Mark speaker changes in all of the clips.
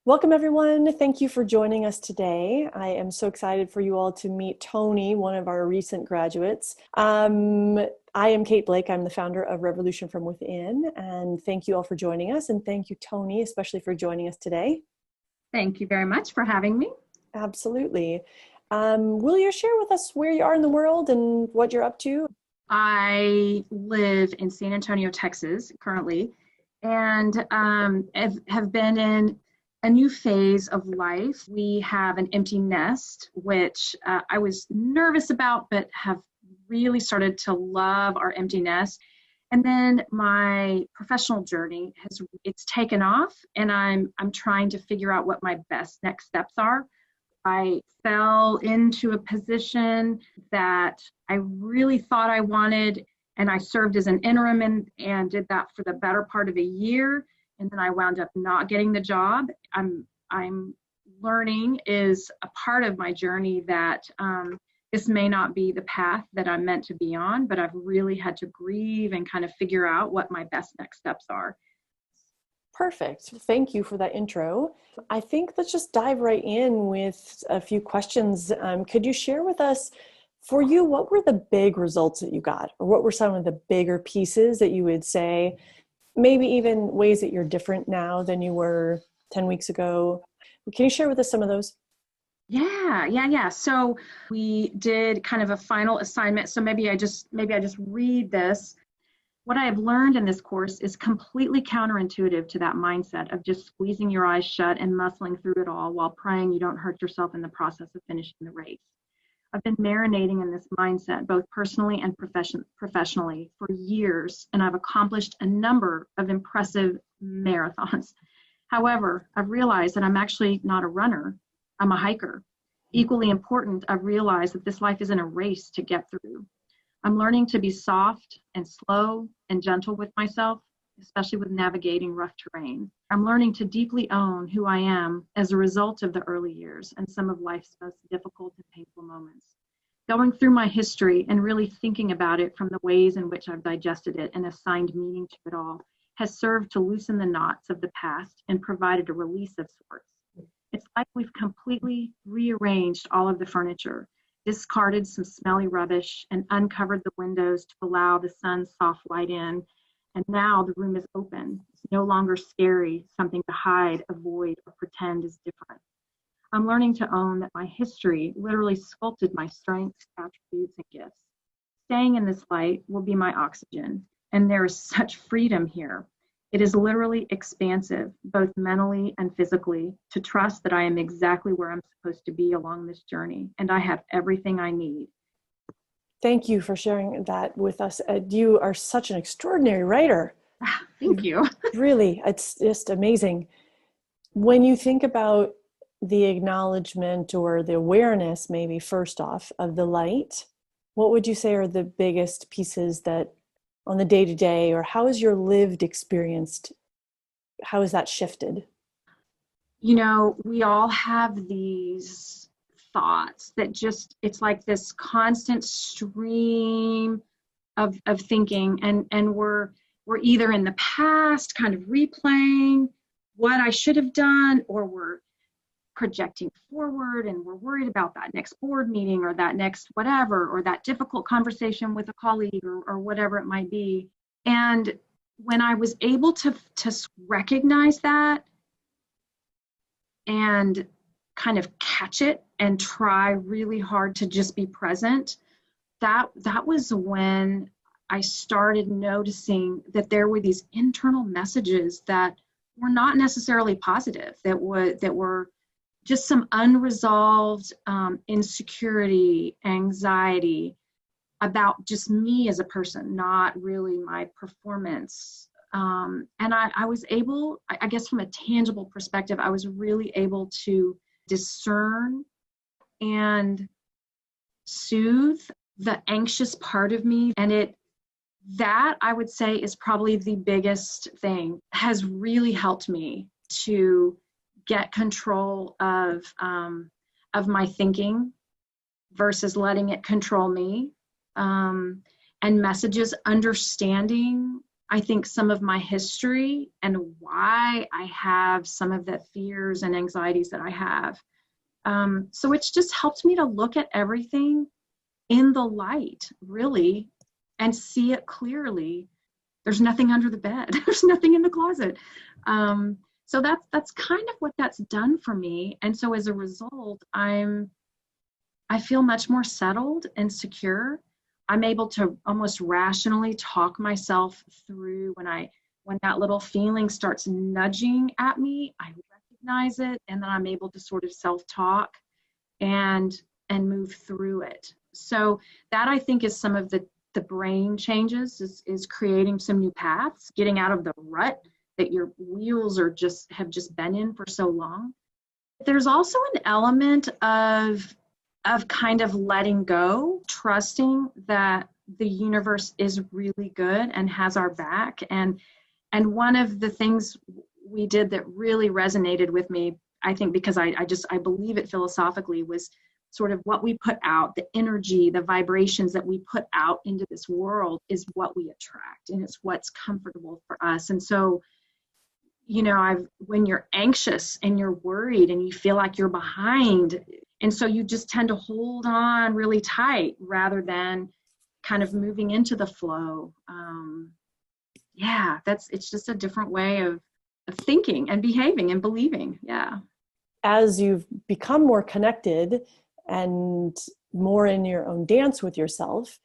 Speaker 1: Welcome, everyone. Thank you for joining us today. I am so excited for you all to meet Tony, one of our recent graduates. I am Kate Blake. I'm the founder of Revolution from Within, and thank you all for joining us. And thank you, Tony, especially for joining us today.
Speaker 2: Thank you very much for having me.
Speaker 1: Absolutely. Will you share with us where you are in the world and what you're up to?
Speaker 2: I live in San Antonio, Texas, currently, and have been in a new phase of life. We have an empty nest, which I was nervous about, but have really started to love our empty nest. And then my professional journey it's taken off, and I'm trying to figure out what my best next steps are. I fell into a position that I really thought I wanted, and I served as an interim and did that for the better part of a year. And then I wound up not getting the job. I'm learning is a part of my journey that this may not be the path that I'm meant to be on, but I've really had to grieve and kind of figure out what my best next steps are.
Speaker 1: Perfect. Thank you for that intro. I think let's just dive right in with a few questions. Could you share with us, for you, what were the big results that you got? Or what were some of the bigger pieces that you would say, maybe even ways that you're different now than you were 10 weeks ago? Can you share with us some of those?
Speaker 2: Yeah. So we did kind of a final assignment. So maybe I just read this. What I have learned in this course is completely counterintuitive to that mindset of just squeezing your eyes shut and muscling through it all while praying you don't hurt yourself in the process of finishing the race. I've been marinating in this mindset, both personally and professionally, for years, and I've accomplished a number of impressive marathons. However, I've realized that I'm actually not a runner, I'm a hiker. Equally important, I've realized that this life isn't a race to get through. I'm learning to be soft and slow and gentle with myself, especially with navigating rough terrain. I'm learning to deeply own who I am as a result of the early years and some of life's most difficult and painful moments. Going through my history and really thinking about it from the ways in which I've digested it and assigned meaning to it all has served to loosen the knots of the past and provided a release of sorts. It's like we've completely rearranged all of the furniture, discarded some smelly rubbish, and uncovered the windows to allow the sun's soft light in. And now the room is open. It's no longer scary, something to hide, avoid, or pretend is different. I'm learning to own that my history literally sculpted my strengths, attributes, and gifts. Staying in this light will be my oxygen, and there is such freedom here. It is literally expansive, both mentally and physically, to trust that I am exactly where I'm supposed to be along this journey, and I have everything I need.
Speaker 1: Thank you for sharing that with us. You are such an extraordinary writer.
Speaker 2: Thank you.
Speaker 1: Really, it's just amazing. When you think about the acknowledgement or the awareness, maybe first off, of the light, what would you say are the biggest pieces that on the day-to-day, or how is your lived experience, how is that shifted?
Speaker 2: You know, we all have these thoughts that just, it's like this constant stream of thinking, and we're either in the past kind of replaying what I should have done, or we're projecting forward and we're worried about that next board meeting or that next whatever, or that difficult conversation with a colleague, or whatever it might be. And when I was able to recognize that and kind of catch it and try really hard to just be present, that was when I started noticing that there were these internal messages that were not necessarily positive, that were just some unresolved insecurity, anxiety about just me as a person, not really my performance. And I was able, I guess from a tangible perspective, I was really able to discern and soothe the anxious part of me. And that I would say is probably the biggest thing, has really helped me to get control of my thinking versus letting it control me, and messages, understanding I think some of my history and why I have some of the fears and anxieties that I have. So it's just helped me to look at everything in the light, really, and see it clearly. There's nothing under the bed. There's nothing in the closet. So that's kind of what that's done for me. And so as a result, I feel much more settled and secure. I'm able to almost rationally talk myself through when that little feeling starts nudging at me, I recognize it, and then I'm able to sort of self-talk and move through it. So that, I think, is some of the brain changes, is creating some new paths, getting out of the rut that your wheels have just been in for so long. There's also an element of kind of letting go, trusting that the universe is really good and has our back. And one of the things we did that really resonated with me, I think, because I believe it philosophically, was sort of what we put out, the energy, the vibrations that we put out into this world is what we attract, and it's what's comfortable for us. And so, when you're anxious and you're worried and you feel like you're behind, and so you just tend to hold on really tight rather than kind of moving into the flow. It's just a different way of thinking and behaving and believing. Yeah.
Speaker 1: As you've become more connected and more in your own dance with yourself,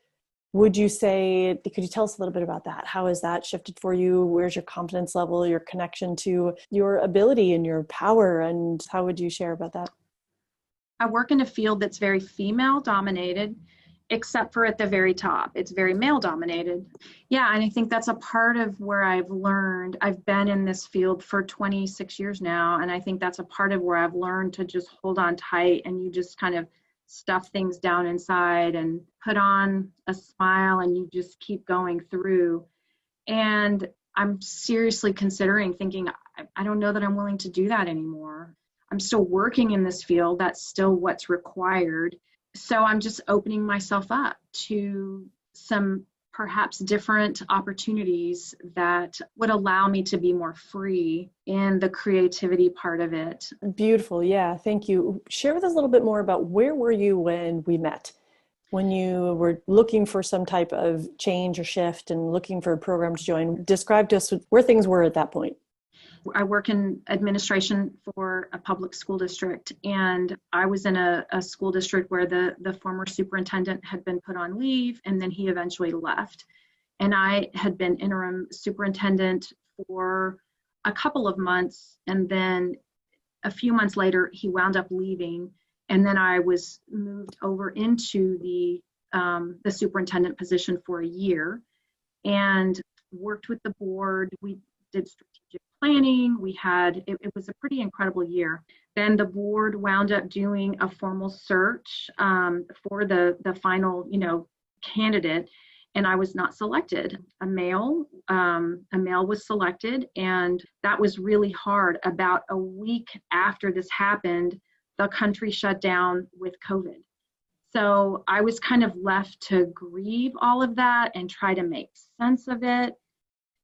Speaker 1: could you tell us a little bit about that? How has that shifted for you? Where's your confidence level, your connection to your ability and your power? And how would you share about that?
Speaker 2: I work in a field that's very female dominated, except for at the very top. It's very male dominated. Yeah, and I think that's a part of where I've learned. I've been in this field for 26 years now, and I think that's a part of where I've learned to just hold on tight, and you just kind of stuff things down inside and put on a smile, and you just keep going through. And I'm seriously considering thinking, I don't know that I'm willing to do that anymore. I'm still working in this field. That's still what's required. So I'm just opening myself up to some perhaps different opportunities that would allow me to be more free in the creativity part of it.
Speaker 1: Beautiful. Yeah. Thank you. Share with us a little bit more about where were you when we met? When you were looking for some type of change or shift and looking for a program to join. Describe to us where things were at that point.
Speaker 2: I work in administration for a public school district, and I was in a school district where the former superintendent had been put on leave, and then he eventually left. And I had been interim superintendent for a couple of months, and then a few months later, he wound up leaving, and then I was moved over into the superintendent position for a year, and worked with the board. We did strategic planning. It was a pretty incredible year. Then the board wound up doing a formal search for the final, candidate, and I was not selected. A male was selected, and that was really hard. About a week after this happened, the country shut down with COVID. So I was kind of left to grieve all of that and try to make sense of it.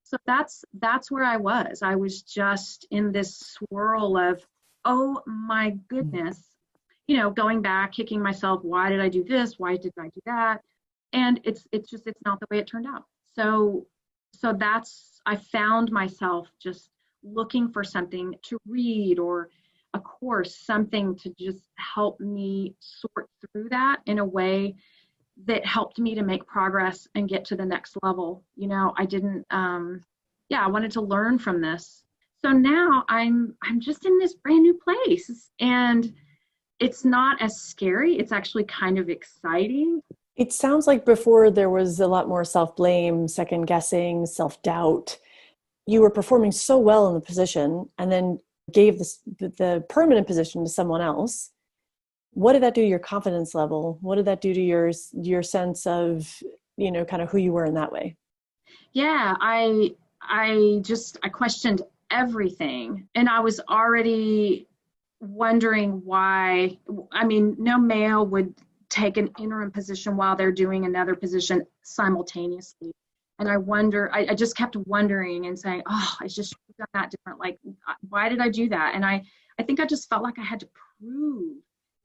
Speaker 2: So that's where I was. I was just in this swirl of, oh my goodness, going back, kicking myself. Why did I do this? Why did I do that? And it's not the way it turned out. So I found myself just looking for something to read, or a course, something to just help me sort through that in a way that helped me to make progress and get to the next level. I didn't, I wanted to learn from this. So now I'm just in this brand new place, and it's not as scary. It's actually kind of exciting.
Speaker 1: It sounds like before there was a lot more self-blame, second guessing, self-doubt. You were performing so well in the position and then gave the permanent position to someone else. What did that do to your confidence level? What did that do to your sense of, kind of who you were in that way?
Speaker 2: Yeah, I questioned everything, and I was already wondering why. I mean, no male would take an interim position while they're doing another position simultaneously. And I just kept wondering and saying, oh, I just should have done that different. Like, why did I do that? And I think I just felt like I had to prove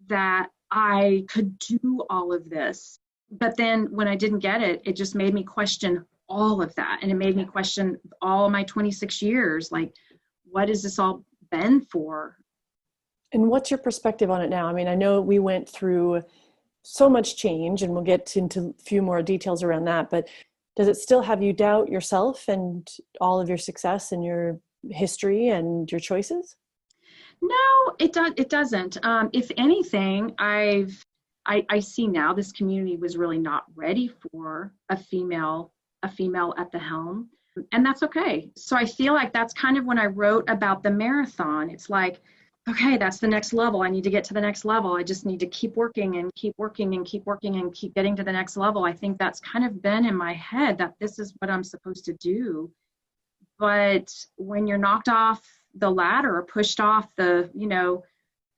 Speaker 2: that I could do all of this. But then when I didn't get it, it just made me question all of that. And it made me question all my 26 years. Like, what has this all been for?
Speaker 1: And what's your perspective on it now? I mean, I know we went through so much change, and we'll get into a few more details around that, but does it still have you doubt yourself and all of your success and your history and your choices?
Speaker 2: No, it doesn't. If anything, I see now this community was really not ready for a female at the helm, and that's okay. So I feel like that's kind of when I wrote about the marathon. It's like, okay, that's the next level. I need to get to the next level. I just need to keep working and keep working and keep working and keep getting to the next level. I think that's kind of been in my head, that this is what I'm supposed to do. But when you're knocked off the ladder or pushed off the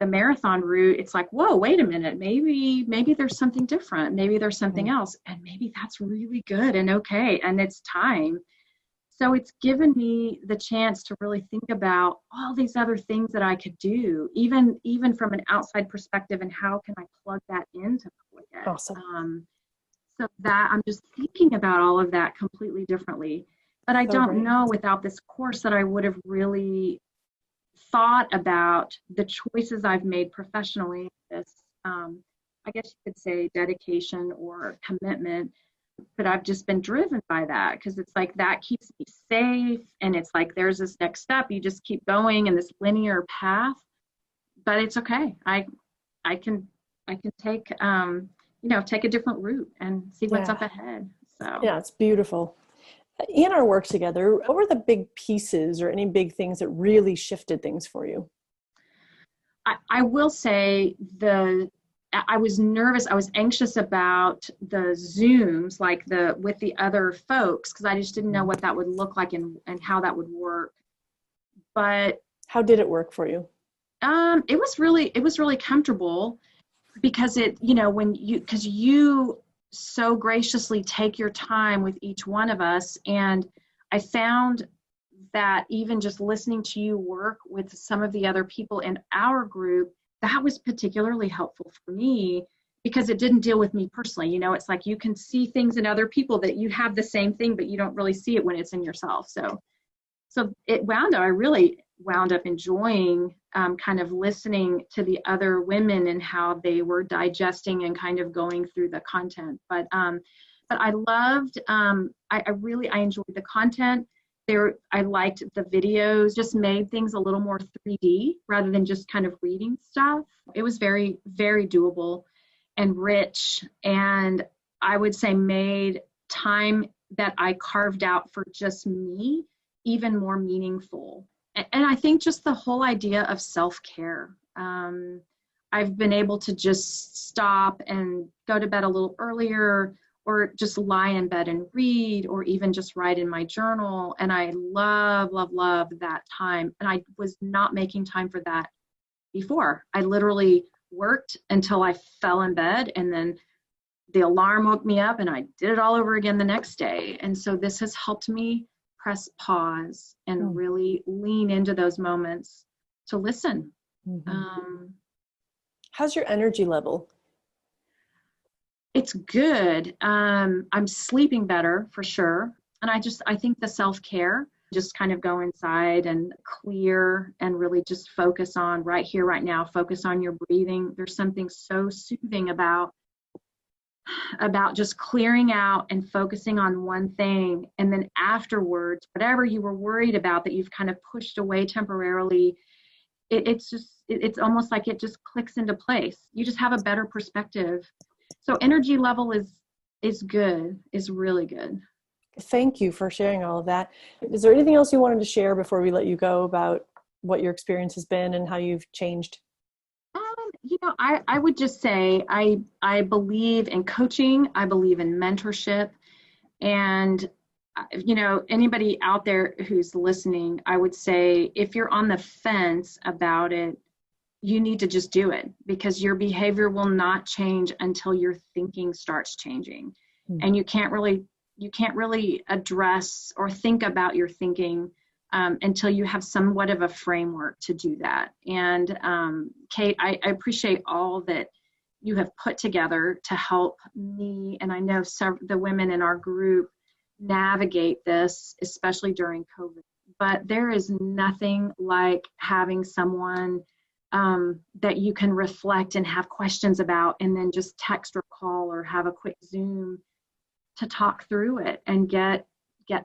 Speaker 2: marathon route, it's like, whoa, wait a minute, maybe there's something different, maybe there's something else, and maybe that's really good and okay, and it's time. So it's given me the chance to really think about all these other things that I could do, even from an outside perspective, and how can I plug that into public ed.
Speaker 1: Awesome.
Speaker 2: So that I'm just thinking about all of that completely differently. But I don't know without this course that I would have really thought about the choices I've made professionally. This, I guess you could say, dedication or commitment. But I've just been driven by that, because it's like that keeps me safe, and it's like there's this next step. You just keep going in this linear path, but it's okay. I can take take a different route and see what's up ahead. So
Speaker 1: yeah, it's beautiful. In our work together, what were the big pieces or any big things that really shifted things for you?
Speaker 2: I will say I was nervous. I was anxious about the Zooms, like with the other folks, because I just didn't know what that would look like and how that would work. But
Speaker 1: how did it work for you?
Speaker 2: It was really comfortable, because because you so graciously take your time with each one of us, and I found that even just listening to you work with some of the other people in our group, that was particularly helpful for me, because it didn't deal with me personally. It's like you can see things in other people that you have the same thing, but you don't really see it when it's in yourself. So I really wound up enjoying kind of listening to the other women and how they were digesting and kind of going through the content. But I loved, I enjoyed the content. I liked the videos, just made things a little more 3D rather than just kind of reading stuff. It was very, very doable and rich. And I would say made time that I carved out for just me even more meaningful. And I think just the whole idea of self-care. I've been able to just stop and go to bed a little earlier, or just lie in bed and read, or even just write in my journal. And I love, love, love that time. And I was not making time for that before. I literally worked until I fell in bed, and then the alarm woke me up, and I did it all over again the next day. And so this has helped me press pause and really lean into those moments to listen. Mm-hmm.
Speaker 1: How's your energy level?
Speaker 2: It's good. I'm sleeping better for sure. And I think the self-care, just kind of go inside and clear and really just focus on right here, right now, focus on your breathing. There's something so soothing about just clearing out and focusing on one thing. And then afterwards, whatever you were worried about that you've kind of pushed away temporarily, it's almost like it just clicks into place. You just have a better perspective. So energy level is good, is really good.
Speaker 1: Thank you for sharing all of that. Is there anything else you wanted to share before we let you go about what your experience has been and how you've changed?
Speaker 2: I would just say I believe in coaching. I believe in mentorship. And, anybody out there who's listening, I would say if you're on the fence about it, you need to just do it, because your behavior will not change until your thinking starts changing. And you can't really you can't really address or think about your thinking until you have somewhat of a framework to do that. And Kate, I appreciate all that you have put together to help me, and I know the women in our group, navigate this, especially during COVID. But there is nothing like having someone that you can reflect and have questions about, and then just text or call or have a quick Zoom to talk through it and get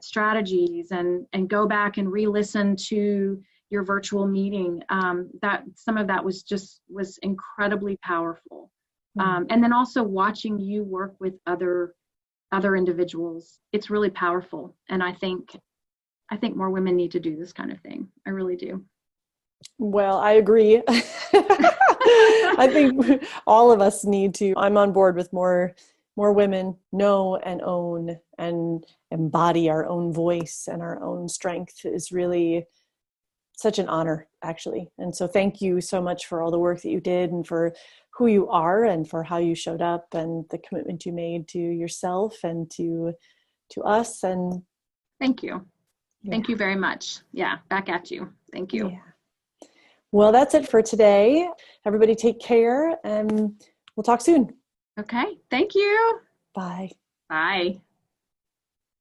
Speaker 2: strategies and go back and re-listen to your virtual meeting. That some of that was incredibly powerful. And then also watching you work with other individuals, it's really powerful. And I think more women need to do this kind of thing. I really do.
Speaker 1: Well, I agree. I think all of us need to. I'm on board with more women know and own and embody our own voice and our own strength is really such an honor, actually. And so thank you so much for all the work that you did and for who you are and for how you showed up and the commitment you made to yourself and to us. And
Speaker 2: thank you. Thank you very much. Yeah, back at you. Thank you.
Speaker 1: Yeah. Well, that's it for today. Everybody take care and we'll talk soon.
Speaker 2: Okay. Thank you.
Speaker 1: Bye.
Speaker 2: Bye.